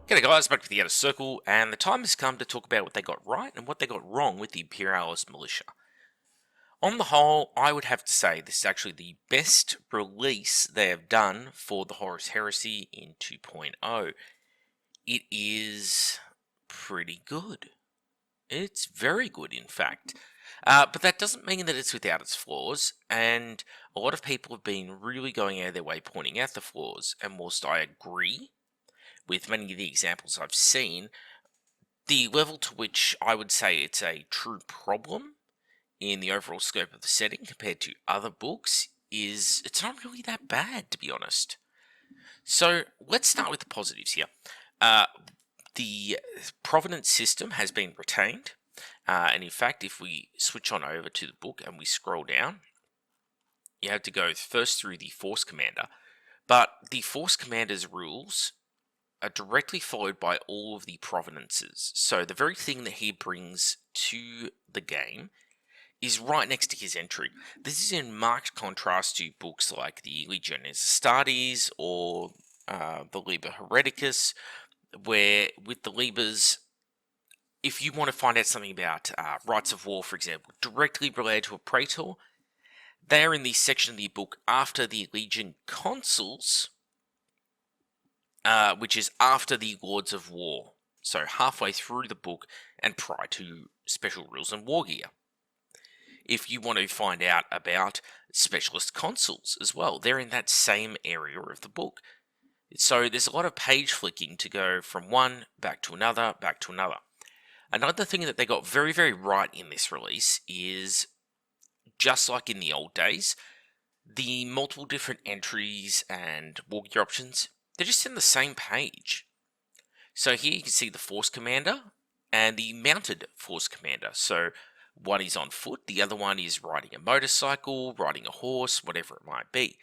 G'day guys, back to the Outer Circle, and the time has come to talk about what they got right and what they got wrong with the Imperialis Militia. On the whole, I would have to say this is actually the best release they have done for the Horus Heresy in 2.0. It is pretty good. It's very good, in fact. But that doesn't mean that it's without its flaws, and a lot of people have been really going out of their way pointing out the flaws, and whilst I agree with many of the examples I've seen, the level to which I would say it's a true problem in the overall scope of the setting compared to other books is it's not really that bad, to be honest. So let's start with the positives here. The provenance system has been retained, and in fact, if we switch on over to the book and we scroll down, you have to go first through the Force Commander, but the Force Commander's rules are directly followed by all of the provenances. So the very thing that he brings to the game is right next to his entry. This is in marked contrast to books like the Legiones Astartes or the Liber Hereticus, where with the Libers, if you want to find out something about rights of war, for example, directly related to a praetor, they are in the section of the book after the Legion Consuls, which is after the Lords of War, so halfway through the book and prior to Special Rules and War Gear. If you want to find out about Specialist Consuls as well, they're in that same area of the book. So there's a lot of page flicking to go from one back to another, back to another. Another thing that they got very, very right in this release is, just like in the old days, the multiple different entries and war gear options, they're just in the same page. So here you can see the Force Commander and the Mounted Force Commander. So one is on foot, the other one is riding a motorcycle, riding a horse, whatever it might be.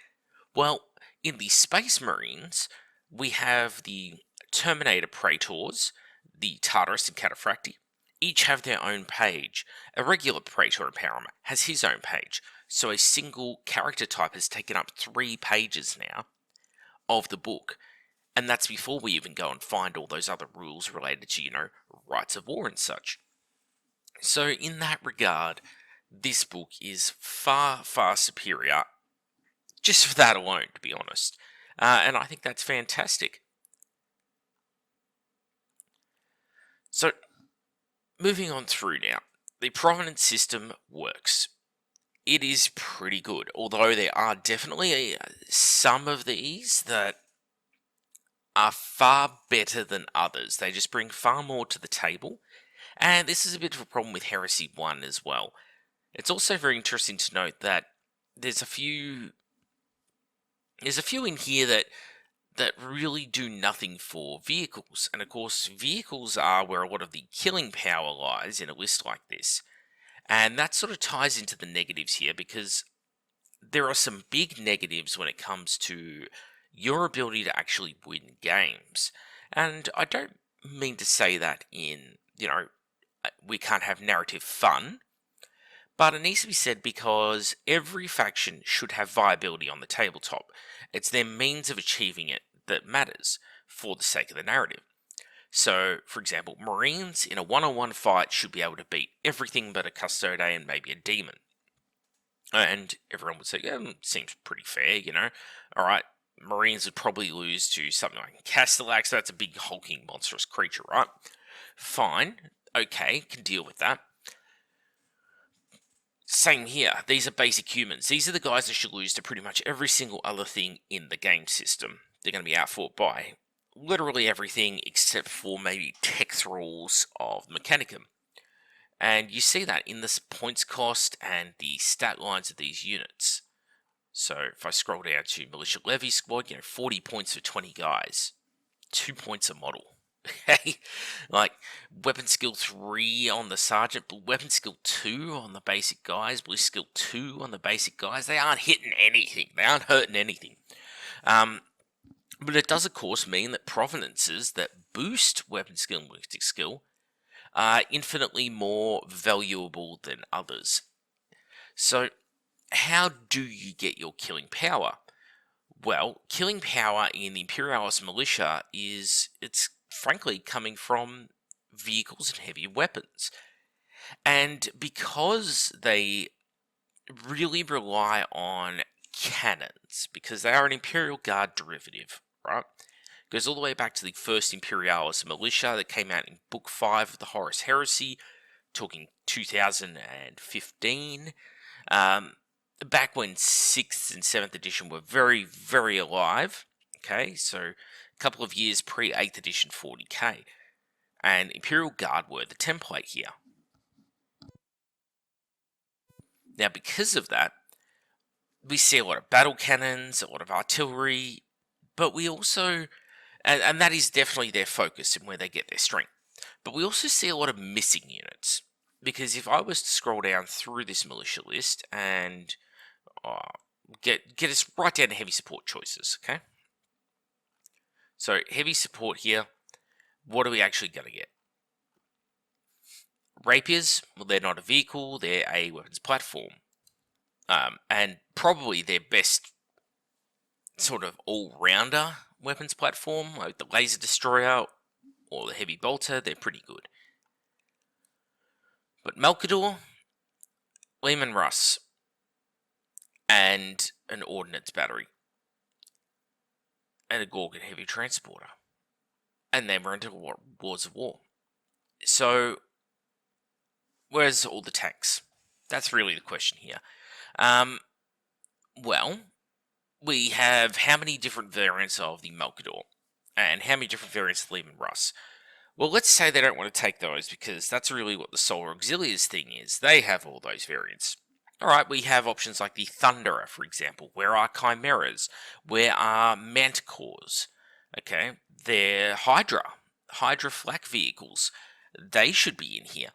Well, in the Space Marines, we have the Terminator Praetors, the Tartarus and Cataphracti. Each have their own page. A regular Praetor in Power Armor has his own page. So a single character type has taken up 3 pages now of the book, and that's before we even go and find all those other rules related to, rights of war and such. So in that regard, this book is far, far superior, just for that alone, to be honest. And I think that's fantastic. So, moving on through now, the provenance system works. It is pretty good, although there are definitely some of these that are far better than others. They just bring far more to the table, and this is a bit of a problem with Heresy 1 as well. It's also very interesting to note that there's a few in here that really do nothing for vehicles, and of course vehicles are where a lot of the killing power lies in a list like this. And that sort of ties into the negatives here, because there are some big negatives when it comes to your ability to actually win games. And I don't mean to say that in, we can't have narrative fun, but it needs to be said because every faction should have viability on the tabletop. It's their means of achieving it that matters for the sake of the narrative. So, for example, Marines in a one-on-one fight should be able to beat everything but a Custode and maybe a Demon. And everyone would say, yeah, seems pretty fair, Alright, Marines would probably lose to something like Castellax, so that's a big hulking monstrous creature, right? Fine, okay, can deal with that. Same here, these are basic humans. These are the guys that should lose to pretty much every single other thing in the game system. They're going to be outfought by literally everything except for maybe tech thralls of Mechanicum. And you see that in the points cost and the stat lines of these units. So if I scroll down to Militia Levy Squad, 40 points for 20 guys. 2 points a model. Okay? Like, weapon skill 3 on the sergeant, but weapon skill 2 on the basic guys, blue skill 2 on the basic guys. They aren't hitting anything. They aren't hurting anything. But it does, of course, mean that provenances that boost weapon skill and ballistic skill are infinitely more valuable than others. So, how do you get your killing power? Well, killing power in the Imperialis Militia it's frankly coming from vehicles and heavy weapons. And because they really rely on cannons, because they are an Imperial Guard derivative, right? Goes all the way back to the first Imperialis militia that came out in Book 5 of the Horus Heresy, talking 2015. Back when 6th and 7th edition were very, very alive. Okay, so a couple of years pre 8th edition 40k. And Imperial Guard were the template here. Now, because of that, we see a lot of battle cannons, a lot of artillery, but we also, and that is definitely their focus and where they get their strength. But we also see a lot of missing units. Because if I was to scroll down through this militia list and get us right down to heavy support choices, okay? So heavy support here, what are we actually going to get? Rapiers, well, they're not a vehicle, they're a weapons platform. And probably their best sort of all-rounder weapons platform, like the laser destroyer or the heavy bolter, they're pretty good. But Malkador, Lehman Russ, and an ordnance battery, and a Gorgon heavy transporter. And then we're into Wars of War. So, where's all the tanks? That's really the question here. Well, we have how many different variants of the Malkador, and how many different variants of Lehman Russ? Well, let's say they don't want to take those, because that's really what the Solar Auxiliaries thing is. They have all those variants. Alright, we have options like the Thunderer, for example. Where are Chimeras? Where are Manticores? Okay, they're Hydra flak vehicles. They should be in here.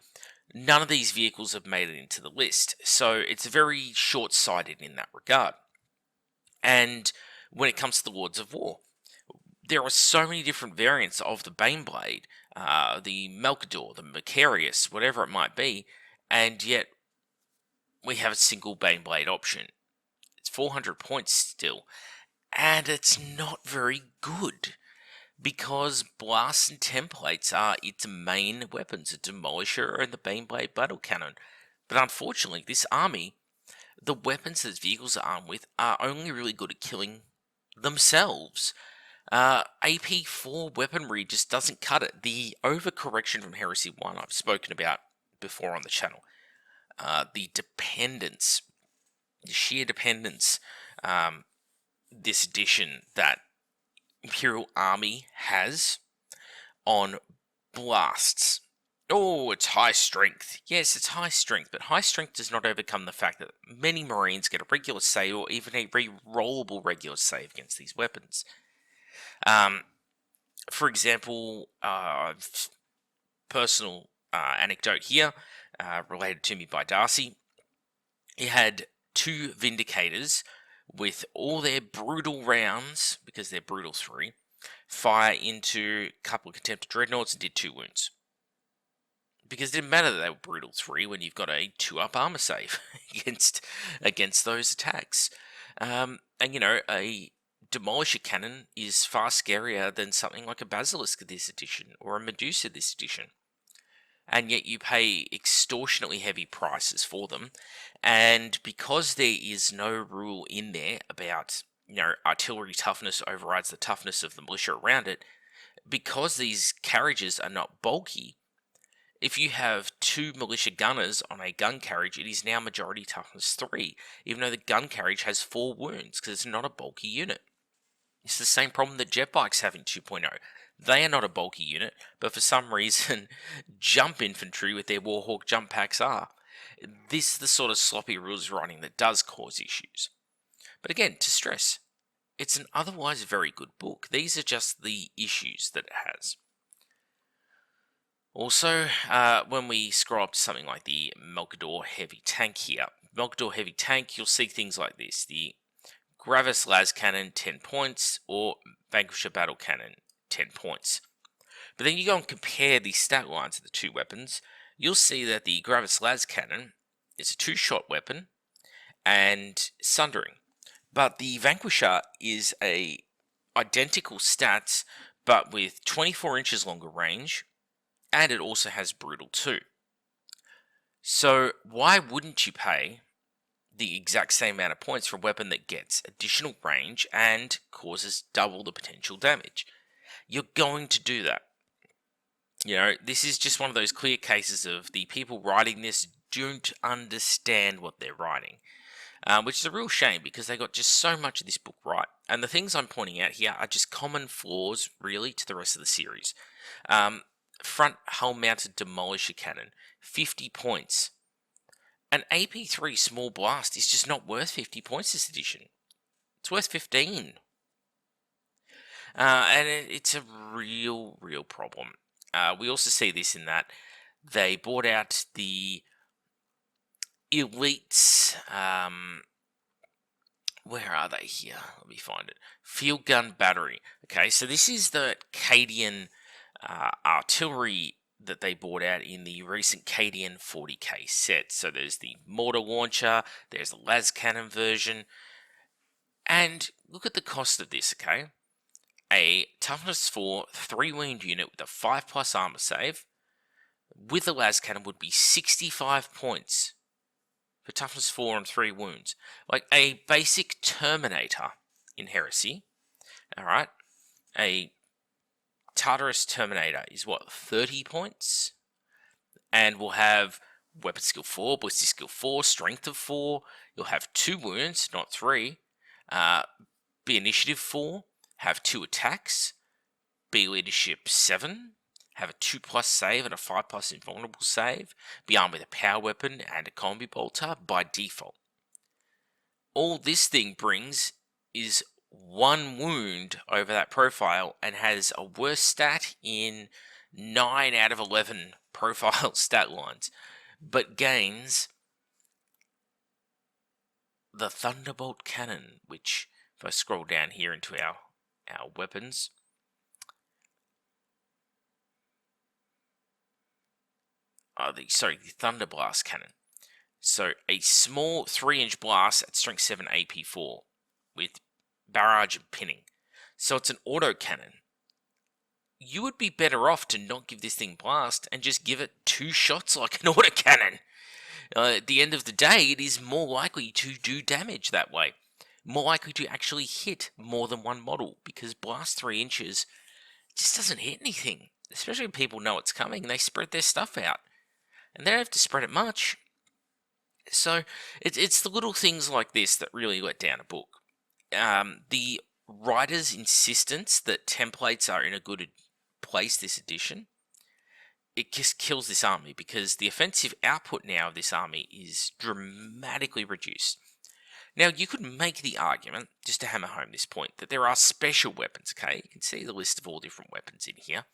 None of these vehicles have made it into the list, so it's very short-sighted in that regard. And when it comes to the Lords of War, there are so many different variants of the Baneblade, the Malkador, the Macarius, whatever it might be, and yet we have a single Baneblade option. It's 400 points still, and it's not very good, because blasts and templates are its main weapons, the Demolisher and the Baneblade battle cannon. But unfortunately, this army, the weapons that vehicles are armed with are only really good at killing themselves. AP4 weaponry just doesn't cut it. The overcorrection from Heresy 1 I've spoken about before on the channel. The dependence, the sheer dependence, this edition that Imperial Army has on blasts. Oh, it's high strength. Yes, it's high strength, but high strength does not overcome the fact that many Marines get a regular save or even a re-rollable regular save against these weapons. For example, personal anecdote here, related to me by Darcy. He had 2 Vindicators with all their brutal rounds, because they're brutal 3, fire into a couple of Contempt Dreadnoughts and did 2 wounds. Because it didn't matter that they were brutal 3 when you've got a 2-up armor save against those attacks. And you know, a Demolisher cannon is far scarier than something like a Basilisk this edition, or a Medusa this edition. And yet you pay extortionately heavy prices for them. And because there is no rule in there about, you know, artillery toughness overrides the toughness of the militia around it, because these carriages are not bulky, if you have 2 militia gunners on a gun carriage, it is now majority toughness 3, even though the gun carriage has 4 wounds, because it's not a bulky unit. It's the same problem that jet bikes have in 2.0. They are not a bulky unit, but for some reason, jump infantry with their Warhawk jump packs are. This is the sort of sloppy rules writing that does cause issues. But again, to stress, it's an otherwise very good book. These are just the issues that it has. Also, when we scroll up to something like the Malkador Heavy Tank here, Malkador Heavy Tank, you'll see things like this. The Gravis Las Cannon, 10 points, or Vanquisher Battle Cannon, 10 points. But then you go and compare the stat lines of the 2 weapons, you'll see that the Gravis Las Cannon is a 2-shot weapon and sundering. But the Vanquisher is a identical stats, but with 24 inches longer range, and it also has brutal too. So why wouldn't you pay the exact same amount of points for a weapon that gets additional range and causes double the potential damage? You're going to do that. You know, this is just one of those clear cases of the people writing this don't understand what they're writing, which is a real shame because they got just so much of this book right. And the things I'm pointing out here are just common flaws, really, to the rest of the series. Front hull-mounted demolisher cannon, 50 points. An AP3 small blast is just not worth 50 points this edition. It's worth 15. And it's a real problem. We also see this in that they bought out the elites. Where are they here? Let me find it. Field gun battery. Okay, so this is the Cadian artillery that they bought out in the recent Cadian 40k set. So there's the mortar launcher, there's the las cannon version, and look at the cost of this, okay? A toughness 4 3 wound unit with a 5+ armor save with a las cannon would be 65 points for toughness 4 and 3 wounds. Like a basic Terminator in Heresy, alright? A Tartarus Terminator is what, 30 points? And we'll have weapon skill 4, ballistic skill 4, strength of 4. You'll have 2 wounds, not 3. Be initiative 4. Have 2 attacks. Be leadership 7. Have a 2+ save and a 5+ invulnerable save. Be armed with a power weapon and a combi bolter by default. All this thing brings is 1 wound over that profile and has a worse stat in 9 out of 11 profile stat lines, but gains the Thunderbolt Cannon, which, if I scroll down here into our weapons, the Thunderblast Cannon. So a small 3-inch blast at strength 7 AP4 with barrage and pinning. So it's an auto cannon. You would be better off to not give this thing blast and just give it 2 shots like an auto cannon. At the end of the day, it is more likely to do damage that way. More likely to actually hit more than one model, because blast 3 inches just doesn't hit anything. Especially when people know it's coming and they spread their stuff out. And they don't have to spread it much. So it's the little things like this that really let down a book. The writer's insistence that templates are in a good place this edition, it just kills this army, because the offensive output now of this army is dramatically reduced. Now, you could make the argument, just to hammer home this point, that there are special weapons, okay? You can see the list of all different weapons in here.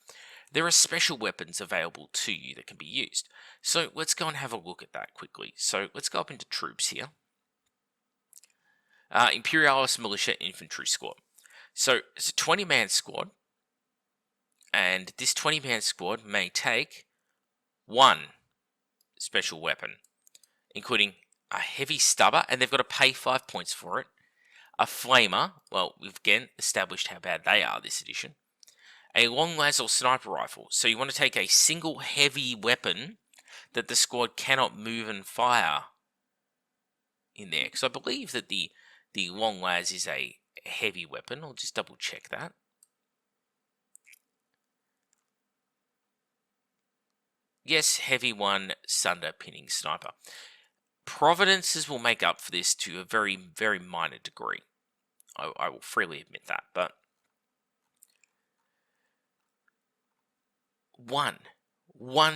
There are special weapons available to you that can be used. So let's go and have a look at that quickly. So let's go up into troops here. Imperialis Militia Infantry Squad. So it's a 20-man squad, and this 20-man squad may take 1 special weapon, including a heavy stubber, and they've got to pay 5 points for it. A flamer, well, we've again established how bad they are this edition. A long las or sniper rifle. So you want to take a single heavy weapon that the squad cannot move and fire in there. Because I believe that the long las is a heavy weapon. I'll just double check that. Yes, heavy one, sunder pinning sniper. Providences will make up for this to a very minor degree. I will freely admit that, but one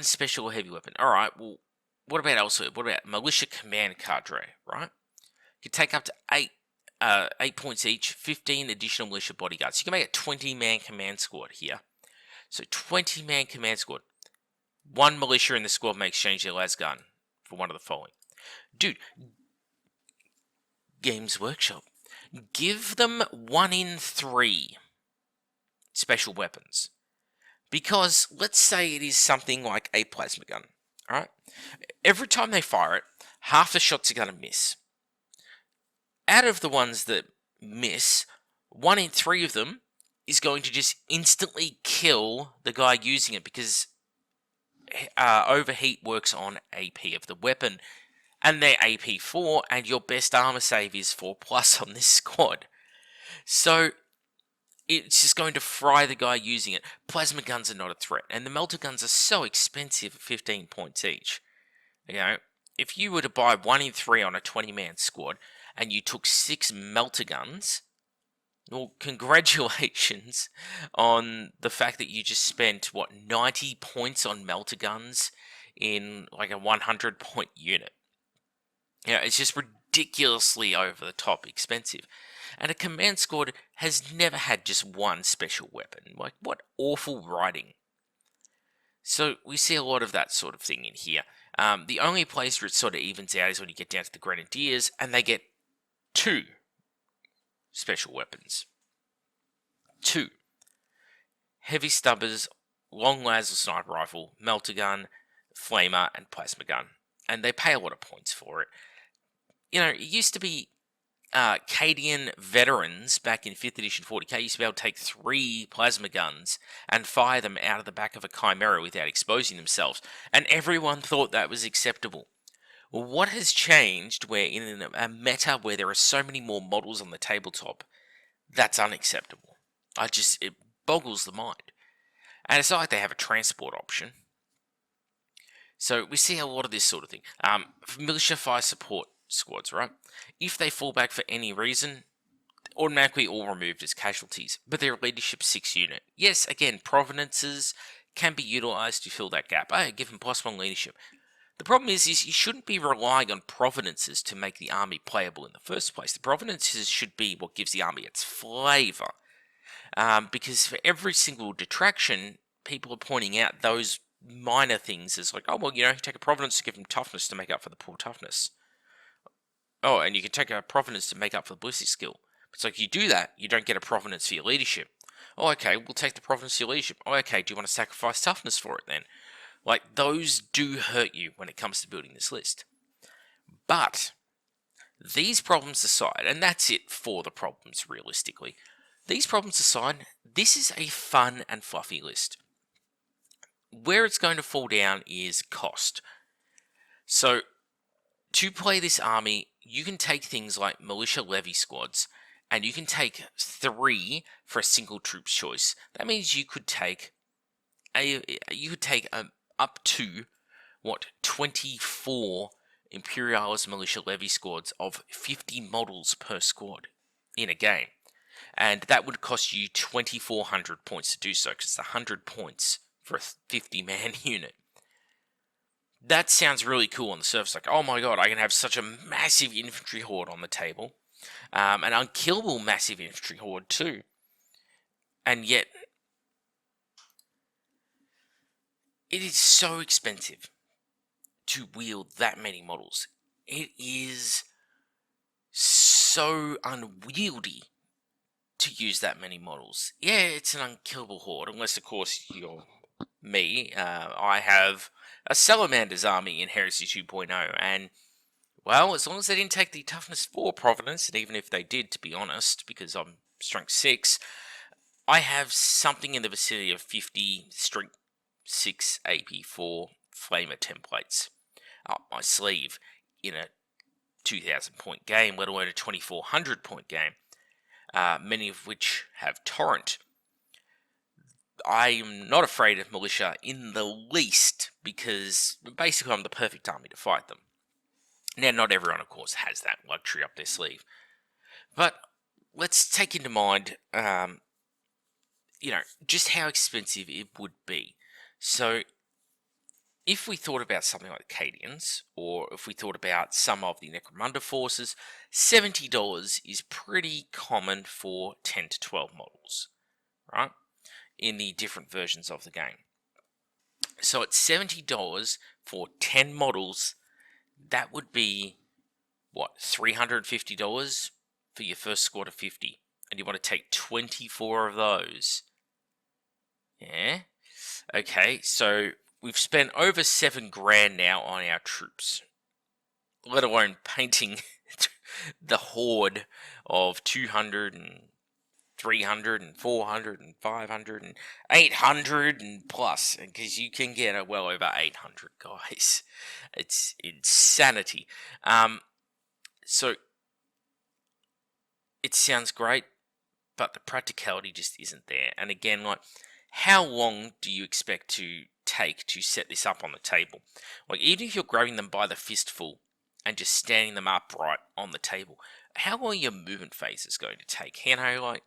special heavy weapon. All right, well, what about elsewhere? What about militia command cadre, right? You can take up to 8 points each, 15 additional militia bodyguards. So you can make a 20-man command squad here. So 20-man command squad. 1 militia in the squad may exchange their las gun for one of the following. Dude, Games Workshop, give them 1 in 3 special weapons. Because let's say it is something like a plasma gun, alright? Every time they fire it, half the shots are going to miss. Out of the ones that miss, 1 in 3 of them is going to just instantly kill the guy using it, because overheat works on AP of the weapon, and they're AP 4, and your best armor save is 4 plus on this squad. So it's just going to fry the guy using it. Plasma guns are not a threat, and the melter guns are so expensive at 15 points each. You know, if you were to buy 1 in 3 on a 20-man squad, and you took 6 melter guns, well, congratulations on the fact that you just spent, 90 points on melter guns in like a 100-point unit. You know, it's just ridiculously over the top expensive. And a command squad has never had just one special weapon. Like, what awful writing. So we see a lot of that sort of thing in here. The only place where it sort of evens out is when you get down to the Grenadiers, and they get 2 special weapons. 2. Heavy stubbers, long laser sniper rifle, melter gun, flamer, and plasma gun. And they pay a lot of points for it. You know, it used to be Cadian veterans back in 5th edition 40k used to be able to take 3 plasma guns and fire them out of the back of a Chimera without exposing themselves, and everyone thought that was acceptable. Well, what has changed where in a meta where there are so many more models on the tabletop, that's unacceptable? It boggles the mind. And it's not like they have a transport option. So we see a lot of this sort of thing. Militia fire support squads, right? If they fall back for any reason, automatically all removed as casualties, but they're a leadership 6 unit. Yes, again, provenances can be utilised to fill that gap. Give them +1 leadership. The problem is you shouldn't be relying on provenances to make the army playable in the first place. The provenances should be what gives the army its flavour. Because for every single detraction, people are pointing out those minor things as like, oh, well, you take a provenance to give them toughness to make up for the poor toughness. Oh, and you can take a provenance to make up for the ballistic skill. It's like, you do that, you don't get a provenance for your leadership. Oh, okay, we'll take the provenance for your leadership. Oh, okay, do you want to sacrifice toughness for it then? Like, those do hurt you when it comes to building this list. But these problems aside, and that's it for the problems realistically, these problems aside, this is a fun and fluffy list. Where it's going to fall down is cost. So, to play this army, you can take things like militia levy squads, and you can take 3 for a single troops choice. That means you could take up to 24 Imperialis militia levy squads of 50 models per squad in a game, and that would cost you 2,400 points to do so, because it's 100 points for a 50-man unit. That sounds really cool on the surface, like, oh my god, I can have such a massive infantry horde on the table, an unkillable massive infantry horde too, and yet it is so expensive to wield that many models. It is so unwieldy to use that many models. Yeah, it's an unkillable horde, unless of course you're me. I have a Salamander's army in Heresy 2.0, and, well, as long as they didn't take the Toughness 4 Providence, and even if they did, to be honest, because I'm Strength 6, I have something in the vicinity of 50 Strength 6 AP4 Flamer templates up my sleeve in a 2,000 point game, let alone a 2,400 point game, many of which have Torrent. I am not afraid of Militia in the least, because basically I'm the perfect army to fight them. Now, not everyone, of course, has that luxury up their sleeve. But let's take into mind, just how expensive it would be. So, if we thought about something like the Cadians, or if we thought about some of the Necromunda forces, $70 is pretty common for 10 to 12 models, right? In the different versions of the game. So at $70 for 10 models, that would be, $350 for your first squad of 50. And you want to take 24 of those. Yeah. Okay, so we've spent over $7,000 now on our troops. Let alone painting the horde of 200 and 300 and 400 and 500 and 800 and plus, because you can get well over 800 guys. It's insanity. So it sounds great, but the practicality just isn't there. And again, like, how long do you expect to take to set this up on the table? Like, even if you're grabbing them by the fistful and just standing them upright on the table, how long are your movement phases going to take? You know, like,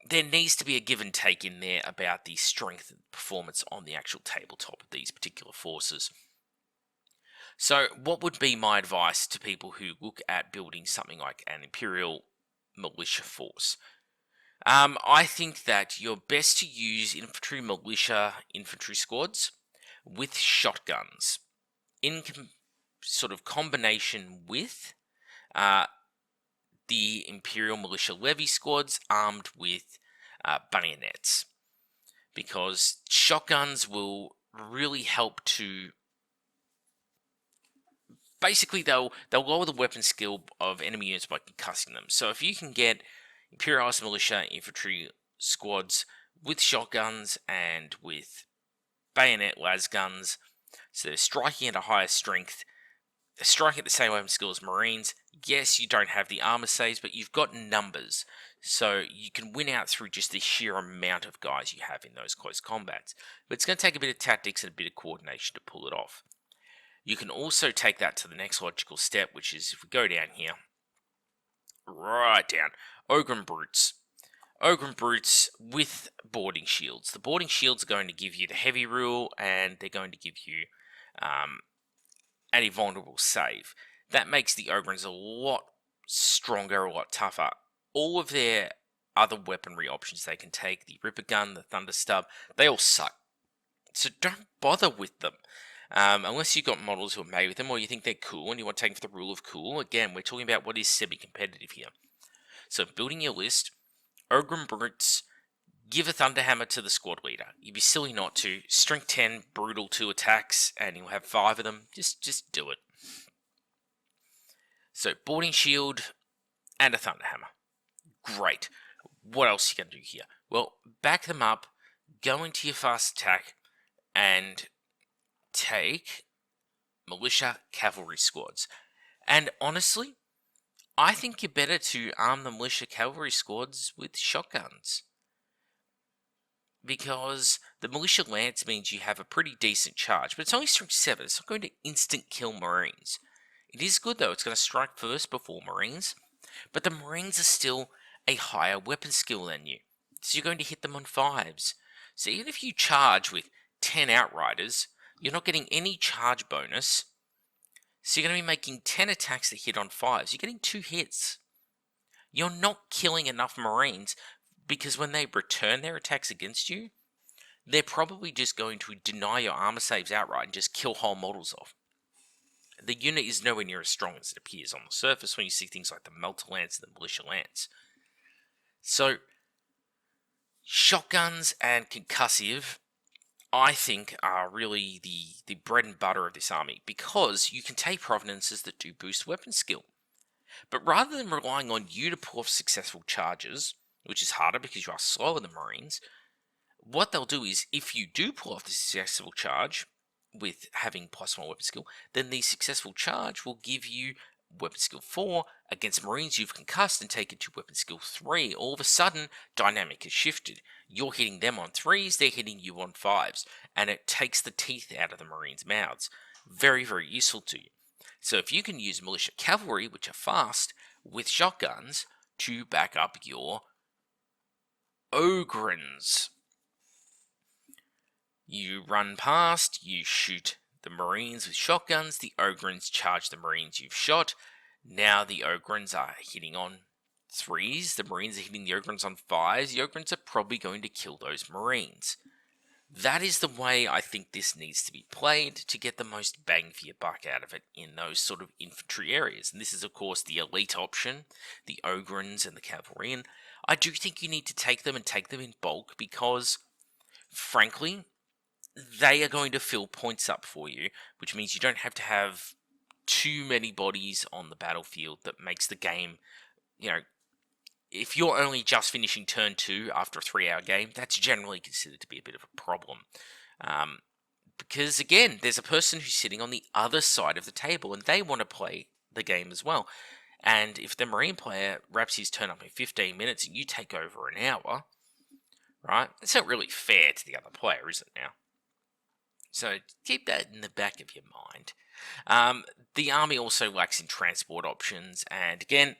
there needs to be a give and take in there about the strength and performance on the actual tabletop of these particular forces. So what would be my advice to people who look at building something like an Imperial militia force? I think that you're best to use militia infantry squads with shotguns in sort of combination with the Imperial militia levy squads armed with bayonets, because shotguns will really help to basically they'll lower the weapon skill of enemy units by concussing them. So if you can get Imperialis militia infantry squads with shotguns and with bayonet las guns, so they're striking at a higher strength, they're striking at the same weapon skill as Marines. Yes, you don't have the armor saves, but you've got numbers, so you can win out through just the sheer amount of guys you have in those close combats. But it's going to take a bit of tactics and a bit of coordination to pull it off. You can also take that to the next logical step, which is, if we go down here, right down, Ogren Brutes. Ogren Brutes with boarding shields. The boarding shields are going to give you the heavy rule, and they're going to give you a vulnerable save. That makes the Ogrens a lot stronger, a lot tougher. All of their other weaponry options they can take, the Ripper Gun, the Thunder Stub, they all suck. So don't bother with them. Unless you've got models who are made with them, or you think they're cool and you want to take them for the rule of cool. Again, we're talking about what is semi-competitive here. So building your list, Ogren Brutes, give a Thunderhammer to the squad leader. You'd be silly not to. Strength 10, brutal 2 attacks, and you'll have 5 of them. Just do it. So boarding shield and a Thunderhammer. Great. What else are you going to do here? Well, back them up, go into your fast attack, and take militia cavalry squads. And honestly, I think you're better to arm the militia cavalry squads with shotguns, because the militia lance means you have a pretty decent charge, but it's only strength 7. It's not going to instant kill Marines. It is good though, it's going to strike first before Marines, but the Marines are still a higher weapon skill than you, so you're going to hit them on 5s. So even if you charge with 10 Outriders, you're not getting any charge bonus, so you're going to be making 10 attacks that hit on 5s. You're getting 2 hits. You're not killing enough Marines, because when they return their attacks against you, they're probably just going to deny your armor saves outright and just kill whole models off. The unit is nowhere near as strong as it appears on the surface when you see things like the Melter Lance and the Militia Lance. So, shotguns and concussive, I think, are really the bread and butter of this army, because you can take provenances that do boost weapon skill. But rather than relying on you to pull off successful charges, which is harder because you are slower than Marines, what they'll do is, if you do pull off the successful charge with having +1 weapon skill, then the successful charge will give you weapon skill 4 against Marines you've concussed and taken to weapon skill 3. All of a sudden, dynamic has shifted. You're hitting them on 3s, they're hitting you on 5s, and it takes the teeth out of the Marines' mouths. Very, very useful to you. So if you can use militia cavalry, which are fast, with shotguns to back up your Ogrens. You run past, you shoot the Marines with shotguns, the Ogrens charge the Marines you've shot. Now the Ogrens are hitting on 3s, the Marines are hitting the Ogrens on 5s, the Ogrens are probably going to kill those Marines. That is the way I think this needs to be played to get the most bang for your buck out of it in those sort of infantry areas. And this is, of course, the elite option, the Ogrens and the Cavalry. And I do think you need to take them and take them in bulk because, frankly, they are going to fill points up for you, which means you don't have to have too many bodies on the battlefield that makes the game, if you're only just finishing turn 2 after a 3-hour game, that's generally considered to be a bit of a problem. Because, again, there's a person who's sitting on the other side of the table, and they want to play the game as well. And if the Marine player wraps his turn up in 15 minutes and you take over an hour, right, it's not really fair to the other player, is it now? So keep that in the back of your mind. The army also lacks in transport options, and again,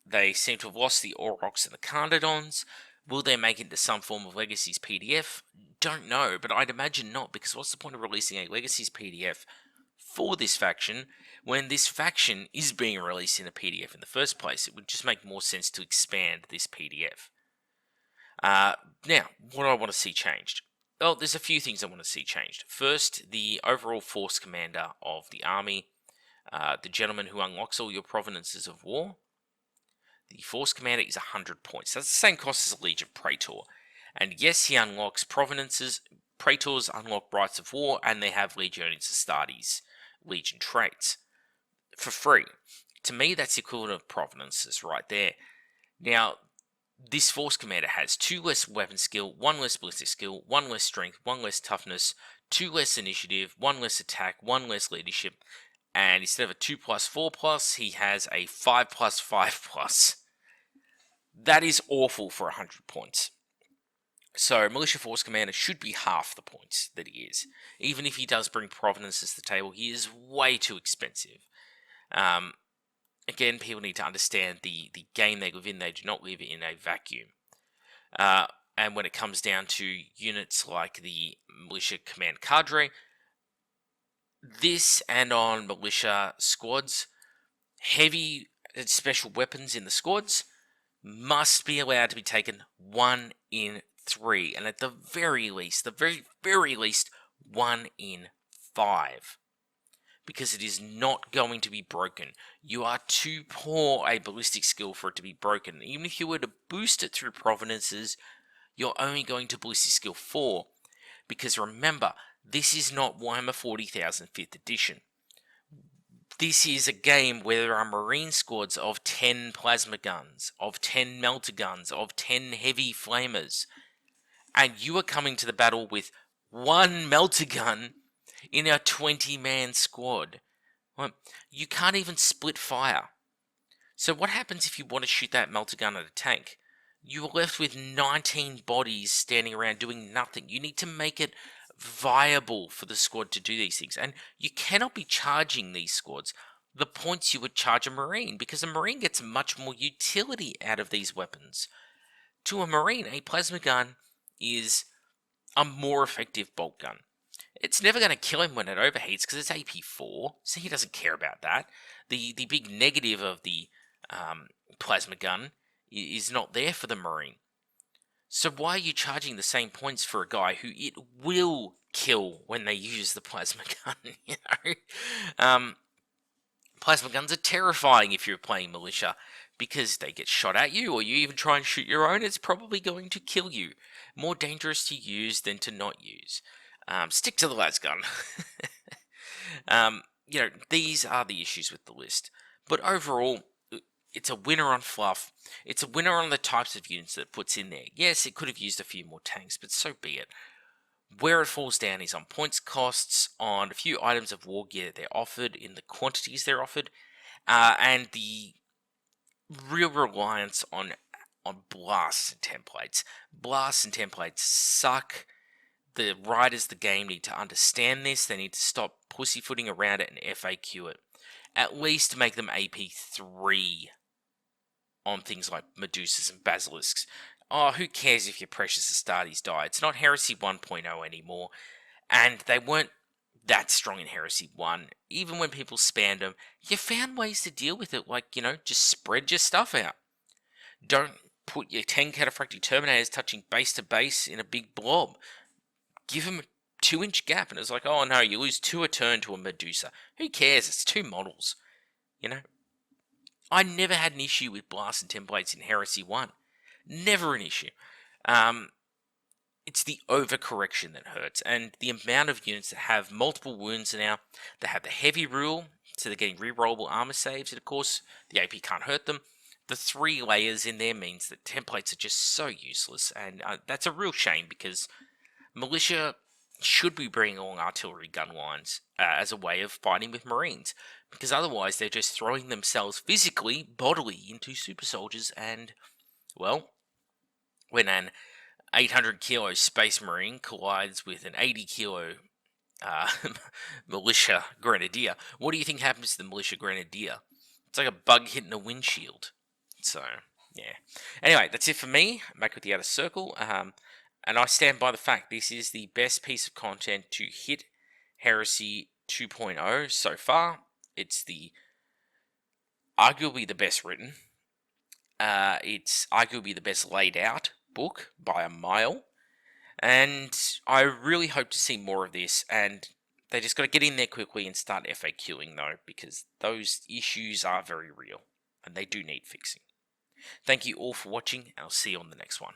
they seem to have lost the Aurochs and the Carnodons. Will they make it into some form of Legacies PDF? Don't know, but I'd imagine not, because what's the point of releasing a Legacies PDF for this faction when this faction is being released in a PDF in the first place? It would just make more sense to expand this PDF. Now, what do I want to see changed? Well, there's a few things I want to see changed. First, the overall force commander of the army, the gentleman who unlocks all your provenances of war. The force commander is 100 points. That's the same cost as a Legion Praetor. And yes, he unlocks provenances. Praetors unlock rights of war, and they have Legionis Astartes, Legion traits, for free. To me, that's the equivalent of provenances right there. Now, this force commander has 2 less weapon skill, 1 less ballistic skill, 1 less strength, 1 less toughness, 2 less initiative, 1 less attack, 1 less leadership, and instead of a 2+, 4+, he has a 5+, 5+. That is awful for 100 points. So, Militia Force Commander should be half the points that he is. Even if he does bring provenances to the table, he is way too expensive. Again, people need to understand the game they live in. They do not live in a vacuum. And when it comes down to units like the Militia Command Cadre, this and on Militia squads, heavy special weapons in the squads must be allowed to be taken 1 in 3, and at the very least, very least, 1 in 5. Because it is not going to be broken. You are too poor a ballistic skill for it to be broken. Even if you were to boost it through provenances, you're only going to ballistic skill 4. Because remember, this is not Warhammer 40,000 5th edition. This is a game where there are Marine squads of 10 plasma guns, of 10 melter guns, of 10 heavy flamers. And you are coming to the battle with 1 melter gun in a 20-man squad. Well, you can't even split fire. So what happens if you want to shoot that melter gun at a tank? You are left with 19 bodies standing around doing nothing. You need to make it viable for the squad to do these things. And you cannot be charging these squads the points you would charge a Marine, because a Marine gets much more utility out of these weapons. To a Marine, a plasma gun is a more effective bolt gun. It's never going to kill him when it overheats because it's AP4, so he doesn't care about that. The big negative of the plasma gun is not there for the Marine. So why are you charging the same points for a guy who it will kill when they use the plasma gun? You know, plasma guns are terrifying if you're playing Militia, because they get shot at you, or you even try and shoot your own, it's probably going to kill you. More dangerous to use than to not use. Stick to the las gun. These are the issues with the list. But overall, it's a winner on fluff. It's a winner on the types of units that it puts in there. Yes, it could have used a few more tanks, but so be it. Where it falls down is on points costs, on a few items of war gear they're offered, in the quantities they're offered, and the real reliance on blasts and templates. Blasts and templates suck. The writers of the game need to understand this. They need to stop pussyfooting around it and FAQ it. At least make them AP3 on things like Medusas and Basilisks. Oh, who cares if your precious Astartes die? It's not Heresy 1.0 anymore. And they weren't that strong in Heresy 1. Even when people spammed them, you found ways to deal with it, like, just spread your stuff out. Don't put your 10 Cataphractic Terminators touching base to base in a big blob. Give them a 2-inch gap, and it's like, oh no, you lose 2 a turn to a Medusa. Who cares? It's 2 models. I never had an issue with blasts and templates in Heresy 1. Never an issue. It's the overcorrection that hurts, and the amount of units that have multiple wounds now, that have the heavy rule, so they're getting rerollable armor saves, and of course, the AP can't hurt them. The 3 layers in there means that templates are just so useless, and that's a real shame because Militia should be bringing along artillery gun lines as a way of fighting with Marines, because otherwise they're just throwing themselves physically, bodily into super soldiers, and, well, when an 800 kilo Space Marine collides with an 80 kilo uh, Militia Grenadier, what do you think happens to the Militia Grenadier? It's like a bug hitting a windshield. So, yeah. Anyway, that's it for me. I'm back with the Outer Circle. And I stand by the fact this is the best piece of content to hit Heresy 2.0 so far. It's arguably the best written. It's arguably the best laid out book by a mile. And I really hope to see more of this. And they just got to get in there quickly and start FAQing, though, because those issues are very real and they do need fixing. Thank you all for watching, and I'll see you on the next one.